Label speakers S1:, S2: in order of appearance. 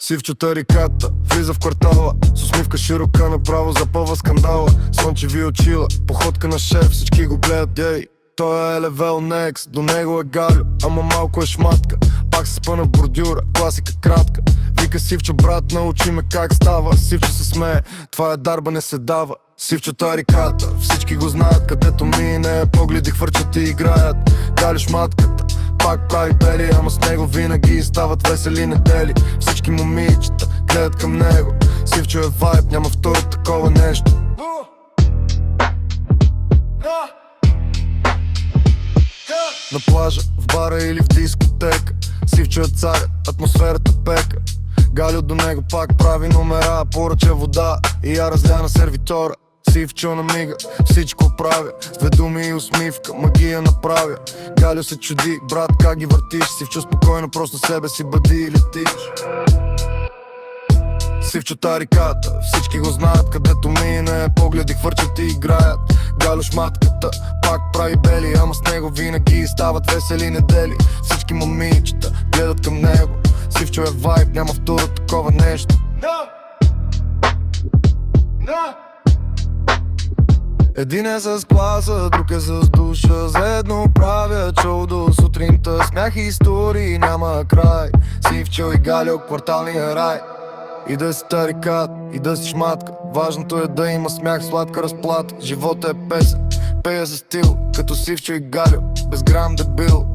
S1: Сивчата реката влиза в квартала, с усмивка широка направо запълва скандала. Слънчеви очила, походка на шеф, всички го гледат, ей. Той е левел next, до него е Галю, ама малко е шматка. Пак се спъна в бордюра, класика кратка. Вика Сивчо брат, научи ме как става. Сивчо се смее, това е дарба, не се дава. Сивчата реката, всички го знаят, където мине, погледи хвърчат и играят. Галю шматката, пак прави бели, ама с него винаги стават весели недели. Всички момичета гледат към него, Сивчо е вайб, няма второ такова нещо. На плажа, в бара или в дискотека, Сивчо е царя, атмосферата пека. Галю до него пак прави номера, поръча вода и я разля на сервитора. Сивчо намига, всичко правя, с две думи и усмивка, магия направя. Галю се чуди, брат, как ги въртиш. Сивчо спокойно, просто себе си бъди и летиш. Сивчата реката, всички го знаят, където мине, погледи хвърчат и играят. Галю шматката, пак прави бели, ама с него винаги стават весели недели. Всички момичета гледат към него, Сивчо е вайб, няма второ такова нещо. Един е с гласа, друг е с душа, заедно правят шоу до сутринта. Смях и истории няма край, Сивчо и Галю, кварталния рай. И да си тарикат, и да си шматка, важното е да има смях, сладка разплата. Живота е песен, пея за стил, като Сивчо и Галю, без грам дебил.